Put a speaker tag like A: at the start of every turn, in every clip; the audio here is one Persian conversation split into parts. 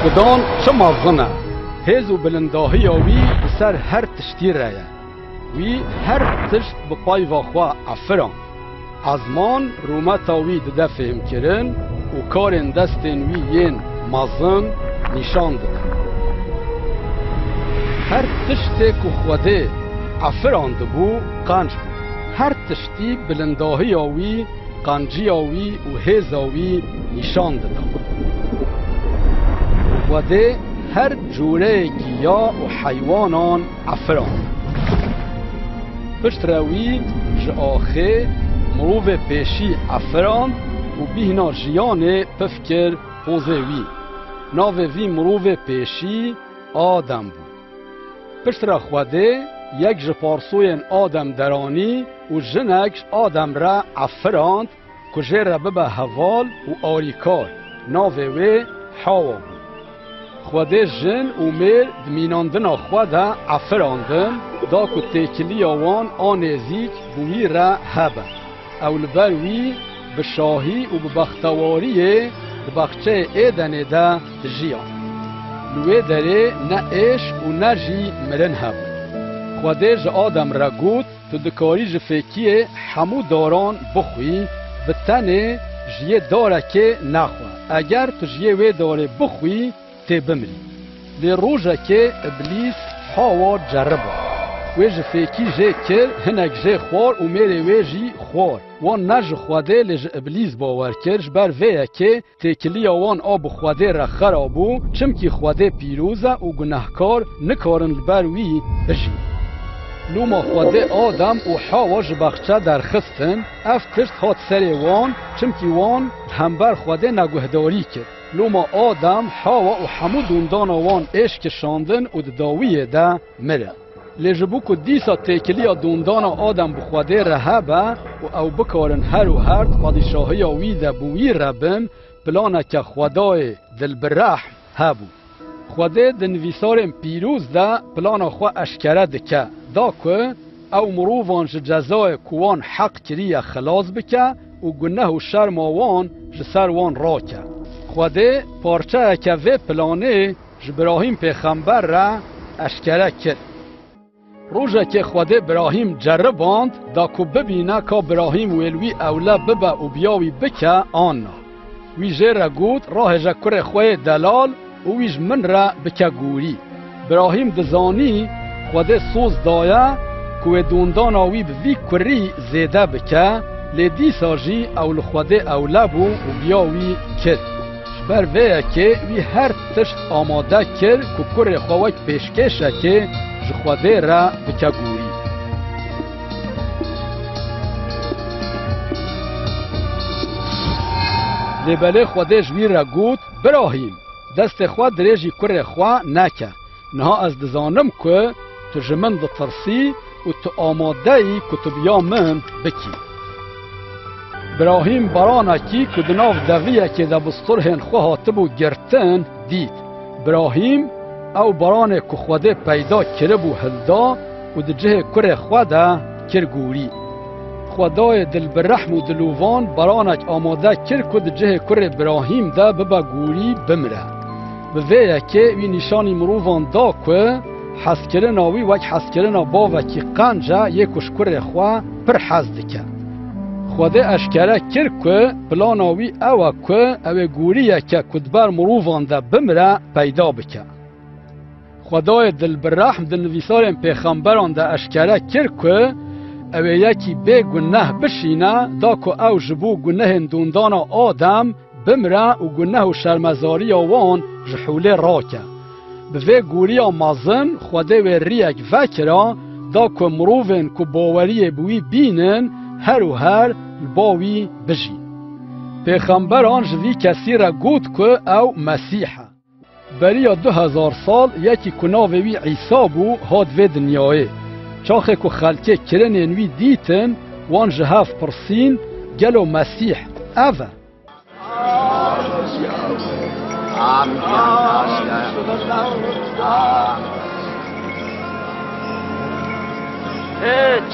A: خدان چه مازنه هیز و بلنداهی وی بسر هر تشتی رایه وی هر تشت بپای واخوا افران ازمان رومتا وی دده فهم کرن و کارن دستن وی ین مازن نشان دکن هر تشتی که خوده افران دبو قنج بو هر تشتی بلنداهی وی قنجی وی و هیز وی نشان دکن خوده هر جوره گیا و حیوانان افران پشت روی جآخه مروف پیشی افران و بیهنا جیان پفکر پوزه وی ناو وی مروف پیشی آدم بود پشت را خوده یک جپارسوین آدم درانی و جنکش آدم را افراند کجه را ببه حوال و آریکار ناو وی حاوا بود خوده جن و میر دمیناندنا خوده افراندن دا که تکلی آوان آنزیک بوی را هبه اول بروی به شاهی و به بختواری بخچه ایدن ده جیان لوی داره نه ایش و نه جی مرن هبه خوده ج آدم را گود تو دکاری ج فکیه همو داران بخوی به تنه جیه داره که نخواه اگر تو جیه وی داره بخوی تی بمری لی روژه که ابلیس حاوا جربه وی جه فیکی جه کر هنک جه خوار و میره وی جی خوار وان نج خواده لی جه ابلیس باور کرش بر ویه که تکلی وان آب خواده را خرابو چمکی خواده پیروزه و گناهکار نکارن بر وی بجی لوما خواده آدم و حاوا جه بخچه در خستن اف تشت هات سری وان چمکی وان همبر خواده نگهداری کرد لوما آدم حاوا و همو دوندان وان عشق شاندن و داویه ده مره لجبو که دیسا تکلی دوندان آدم بخواده رهبه و او بکارن هر و هر پادشاهی وی ده بوی ربن پلانه که خدای دل برحم هبو خواده دنویسارم پیروز ده پلانه خواه اشکره دکه دا که او مروفان جزای کوان حق کریه خلاص بکه و گنه و شرم وان جسر وان را که خوده پارچه که وی پلانه جبراهیم پیغمبر را اشکره کرد روزه که خوده براهیم جرباند دا که ببینه که براهیم ویلوی اوله ببه و بیاوی بکه آنه وی جه گود راه جکر خواه دلال و ویج من را بکه گوری براهیم دزانی خوده سوز دایه که دوندان آوی بوی کری زیده بکه لیدی ساجی اول خوده اوله بو و بیاوی کرد بر ویه که وی هر تشت آماده کرد که کر خواهک پیشکشه که جخواده را بکه گوری لیبله خوده جوی را گود براهیم دست خواه دریجی کر خواه نکه نها از دزانم که تو جمن ده ترسی و تو آماده ای که تو بیا من بکی براهیم برانه کی که دناف دویه که ده بسترهن خواه تبو گرتن دید براهیم او برانه که خوده پیدا کربو هلدا و ده جه کر خوده کرگوری خدای دل برحم و دلوان برانه آماده کر که ده جه کر براهیم ده ببا گوری بمره به ویه که وی نشانی مروفان دا که حس کرنا وی وک حس کرنا با وکی قنجه یکوش کر خواه پر حز دکه خوده اشکره کر که پلاناوی اوه که اوه گوریه که کدبر مروفان ده بمره پیدا بکه خدای دل برحم دل نویسارم پیغمبران ده اشکره کر که اوه یکی به گناه بشینه دا که او جبو گناه دوندان آدم بمره و گناه و شرمزاری وان جحوله راکه به وی گوری مازن خوده و ریک وکره دا که مروفن که باوری بوی بینن هر و هر باوی بجی پیغمبران جوی کسی را گود که او مسیحه بریا 2000 سال یکی کناوی عیسی بو هاد و دنیاه چاخه که خلکه کرنین وی دیتن وان جهاف پرسین گلو مسیح اوه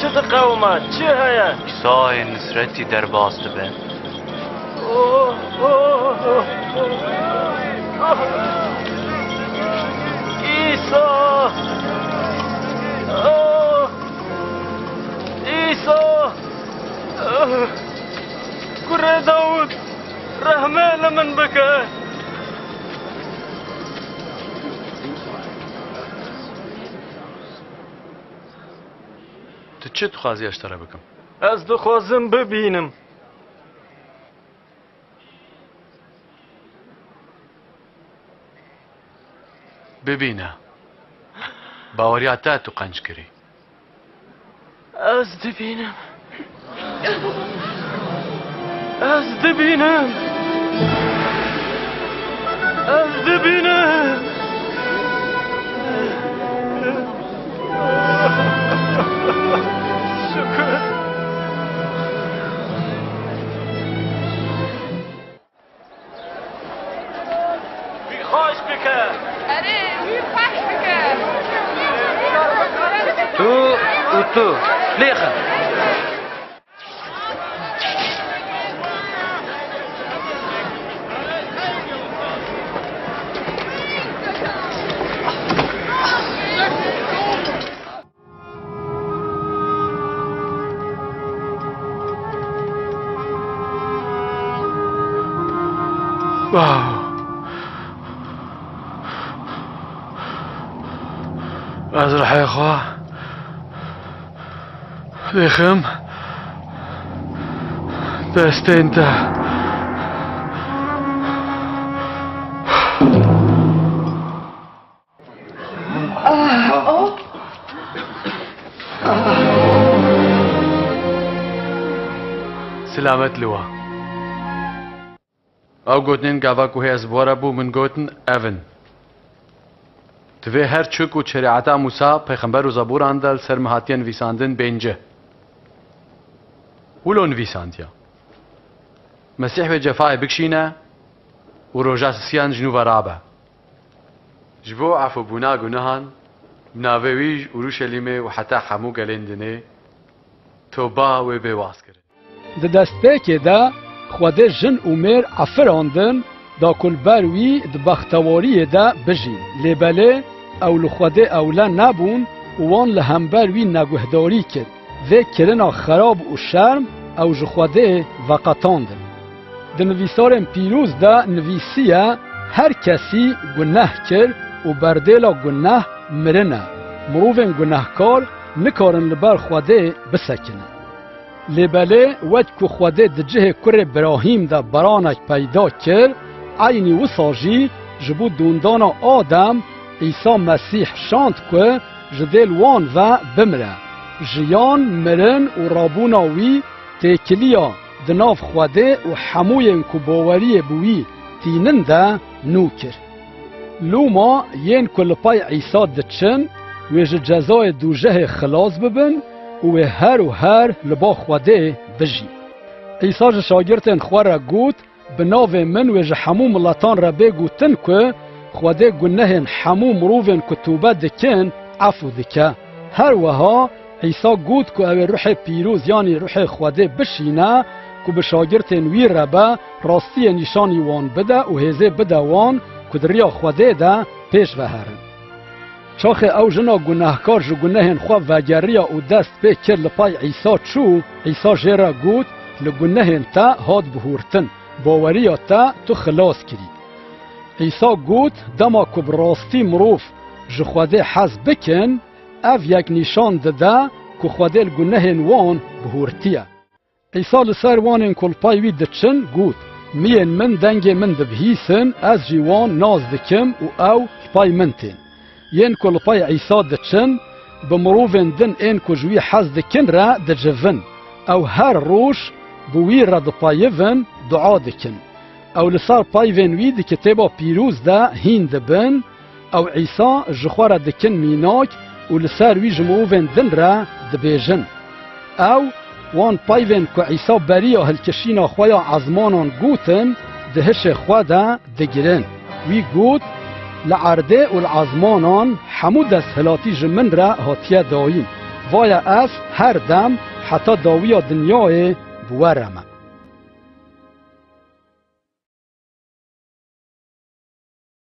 B: چه قومه چه هیا
C: عیسی نصرتی در باسته به
B: من بکه
C: تو چه تخوازی اشتره بکم؟
B: از دخوازم ببینم
C: ببینه باوریاتا تو قنج کری
B: از دبینم از دبینم از دبینم شکر بی خوش بکر
D: اره بی خوش بکر
C: تو و تو لیخه واو از رحی خواه لیخم دست انت سلامت لوا او گوتنین گاوا کوه از بورا بو من گوتن اون دوی هر چک و شریعتا موسی پیغمبر و زبور اندل سرمهاتین ویساندن بینجه ولون ویساندیا مسیح و جفای بکشینه و روجاس سیان جنوب رابع جبو عفو بونا گناهان بناویج اورشلیمه و حتی حمو گلندنه توبا و بواس کرد
A: د دەستپێکێ دا خودێ ژن و مێر ئەفراندن دا کولبەروی د بەختەوەریێدا بژین لێبەلێ ئەو لە خودێ ئەولە نەبوون وان لە هەمبەروی نەگوهداری کرد vê kirina xerab û şerm ew ji Xwedê veqetandin. Di nivîsarên pîrûz de nivîsiye her kesî guneh kir û berdêla guneh mirin e. Mirovên gunehkar nikarin li ber Xwedê bisekinin. Lêbelê wek ku Xwedê di cihê kurê Birahîm de beranek peyda kir, aynî wisa jî ji bo dûndana Adem İsa Mesîh şand ku ji dêl wan ve bimire. Jiyan, mirin û rabûna wî têkiliya di nav Xwedê û hemûyên ku baweriyê bi wî tînin de nû kir. Lûma yên ku li pay İsa diçin, wê ji cezayê dûjehê xilas bibin û wê her û her li ba Xwedê bijî. İsa ji şagirtên xwe re got, bi navê min wê ji hemû miletan re bêgotin ku Xwedê gunehên hemû mirovên ku tûbe dikin efû dike. Her wiha İsa got ku ew ê ruhê pîrûz yanî ruhê Xwedê bişîne ku bi şagirtên wî re be rastiyê nîşanî wan bide û hêzê bide wan ku di riya Xwedê de pêş veherin. Çaxê ew jina gunehkar ji gunehên xwe vegeriya û dest pê kir li pay İsa çû, İsa jê re got li gunehên te hat bihûrtin, baweriya te tu xilas kirî. İsa got dema ku bi rastî mirov ji Xwedê hez bikin, ev yek nîşan dide ku Xwedê li gunehên wan bihûrtiye. İsa li ser wanên kulpay wî diçin got, miyên min dengê min dibihîsin, ez jî wan naz dikim û ew li pay min tên. Yên ku li pay İsa diçin, bi mirovên din ên ku ji wî hez dikin re dicivin. Ew her roj bi wî re dipayivin, dua dikin. Ew li ser payvên wî di kitêba pîrûz de hîn dibin, ew İsa ji xwe re dikin mînak û li ser wî ji mirovên din re dibêjin. Ew wan payvên ku İsa beriya hilkişîna xwe ya ezmanan gotin, di hişê xwe de digirin. Wî got, li erdê û li ezmanan hemû desthilatî ji min re hatiye dayîn. Vaya ez her dem heta dawiya dinyayê bi we re me.